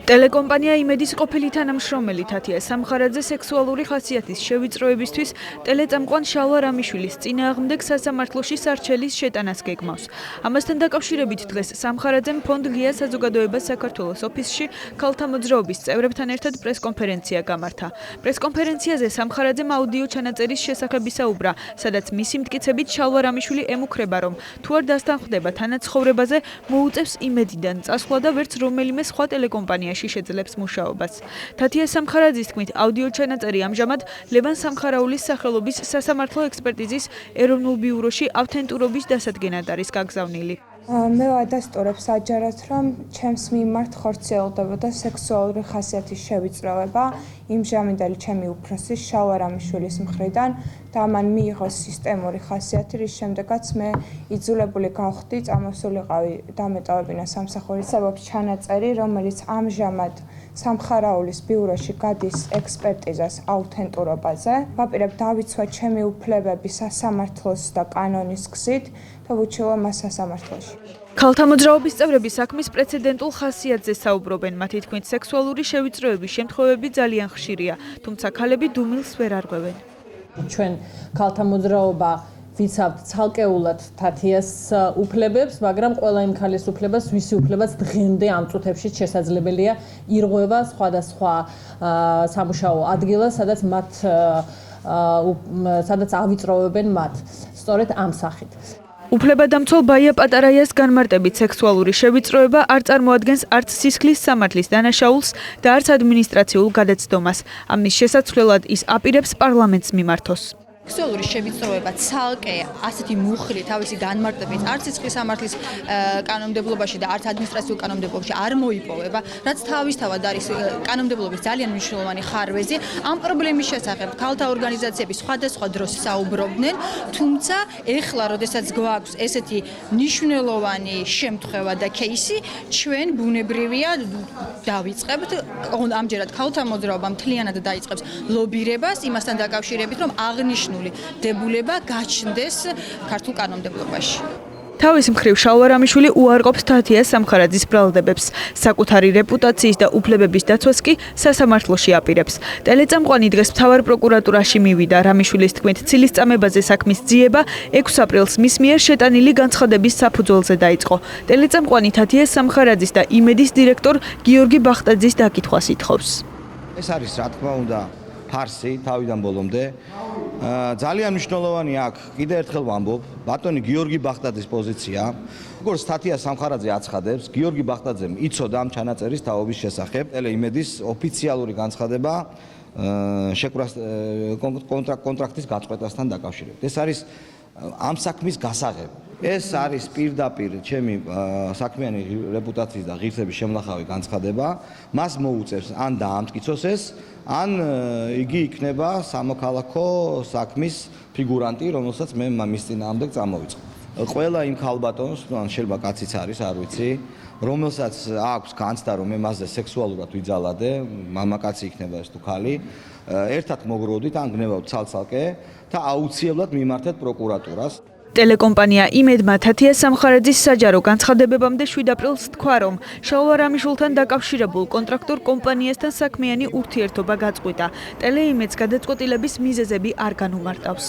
ტელეკომპანია იმედის ყოფილი თანამშრომელი თათია სამხარაძე სექსუალური ხასიათის შევიწროებისთვის ტელეწამყვან შალვა რამიშვილის წინააღმდეგ სასამართლოში სარჩელის შეტანას გეგმავს. ამასთან დაკავშირებით დღეს სამხარაძემ ფონდ ღია საზოგადოება საქართველოს ოფისში ქალთა მოძრაობის წევრებთან ერთად პრესკონფერენცია გამართა. პრესკონფერენციაზე სამხარაძემ აუდიო ჩანაწერის შესახებ ისაუბრა, სადაც მისი მტკიცებით შალვა რამიშვილი ემუქრება, რომ თუ არ დასთანხმდება თანაცხოვრებაზე, მოუწევს იმედიდან წასვლა და ვერც რომელიმე სხვა ტელეკომპანიაში შეძლებს მუშაობას. თათია სამხარაძის თქმით, აუდიო ჩანაწერი ამჟამად ლევან სამხარაულის სახელობის სასამართლო ექსპერტიზის ეროვნულ ბიუროში ავთენტურობის დასადგენად არის გაგზავნილი. მე ვადასტურებ საჯაროდ, რომ ჩემს მიმართ ხორციელდებოდა სექსუალური ხასიათის შევიწროება იმჟამინდელი ჩემი უფროსის შალვა რამიშვილის მხრიდან და მან მიიღო სისტემური ხასიათი, რის შემდეგაც მე იძულებული გავხდი წამოსულიყავი დამეტოვებინა სამსახურის საბაბ ჩანაწერი, რომელიც ამჟამად სამხარაულის ბიუროში გადის ექსპერტიზას ავთენტურობაზე. ვაპირებ დავიცვა ჩემი უფლებები სასამართლოს და კანონის გზით და ვუჩვევა მას სასამართლოში. ქალთა მოძრაობის წევრები საქმის პრეცედენტულ ხასიათზე საუბრობენ. მათი თქმით, სექსუალური შევიწროების შემთხვევები ძალიან ხშირია, თუმცა ქალები დუმილს ვერ არღვევენ. ჩვენ ქალთა მოძრაობა ვიცავთ ცალკეულად თათიას უფლებებს, მაგრამ ყველა იმ ქალის უფლებას, ვისი უფლებაც დღემდე ამ წუთებში შესაძლებელია ირღვევა სხვადასხვა სამუშაო ადგილას, სადაც ავიწროვებენ მათ. სწორედ ამ სახით. უფლებადამცველ ბაია პატარაიას განმარტებით, სექსუალური შევიწროება არ წარმოადგენს არც სისხლის სამართლის დანაშაულს და არც ადმინისტრაციულ გადაცდომას. ამის შესაცვლელად ის აპირებს პარლამენტს მიმართოს. სექსუალური შევიწროება ცალკე ასეთი მუხლი თავისი განმარტებით არც სისხლის სამართლის კანონმდებლობაში და არც ადმინისტრაციულ კანონმდებლობაში არ მოიპოვება, რაც თავისთავად არის კანონმდებლობის ძალიან მნიშვნელოვანი ხარვეზი. ამ პრობლემის შესახებ ქალთა ორგანიზაციები სხვადასხვა დროს საუბრობდნენ, თუმცა ეხლა, როდესაც გვაქვს ესეთი მნიშვნელოვანი შემთხვევა და кейსი, ჩვენ ბუნებრივია დავიწყებთ ამჯერად ქალთა მოძრაობა მთლიანად დაიწყებს ლობირებას იმასთან დაკავშირებით, რომ აღნიშნული დებულება გაჩნდეს ქართულ კანონმდებლობაში. თავის მხრივ შალვა რამიშვილი უარყოფს თათიას სამხარაძის ბრალდებებს. საკუთარი რეპუტაციის და უფლებების დაცვას კი სასამართლოში აპირებს. ტელეწამყვანი დღეს მთავარ პროკურატურაში მივიდა. რამიშვილის თქმით, ცილისწამებაზე საქმის ძიება 6 აპრილს მის მიერ შეტანილი განცხადების საფუძველზე დაიწყო. ტელეწამყვანი თათიას სამხარაძის და იმედის დირექტორ გიორგი ბახტაძის დაკითხვას ითხოვს. ეს არის, რა თქმა უნდა, ფარსი თავიდან ბოლომდე. ძალიან მნიშვნელოვანია აქ კიდე ერთხელ ვამბობ, ბატონი გიორგი ბახტაძის პოზიცია. როგორც თათია სამხარაძე აცხადებს, გიორგი ბახტაძემ იცოდა ამ ჩანაწერის თაობის შესახებ. ტელეიმედის ოფიციალური განცხადება შეკრას კონტრაქტის გაწყვეტასთან დაკავშირებით. ეს არის ამ საქმის გასაღები. ეს არის პირდაპირ ჩემი საქმიანი რეპუტაციის და ღირსების შემნახავი განცხადება. მას მოუწევს ან დაამტკიცოს ეს, ან იგი იქნება სამოქალაქო საქმის ფიგურანტი, რომელსაც მე მის წინააღმდეგ წამოვიწყო. ყველა იმ ქალბატონს, ან შეიძლება კაციც არის, არ ვიცი, რომელსაც აქვს განცდა, რომ მე მასზე სექსუალურად ვიძალადე, მამაკაცი იქნება ეს თუ ქალი, ერთად მოგროვდით, ან გნებავთ ცალ-ცალკე და აუცილებლად მიმართეთ პროკურატურას. ტელეკომპანია იმედმა თათიას სამხარაძის საჯარო განცხადებებამდე 7 აპრილს თქვა, რომ შალვა რამიშვილთან დაკავშირებულ კონტრაქტორ კომპანიასთან საქმიანი ურთიერთობა გაწყვიტა. ტელეიმედს გადაწყვეტილების მიზეზები არ განუმარტავს.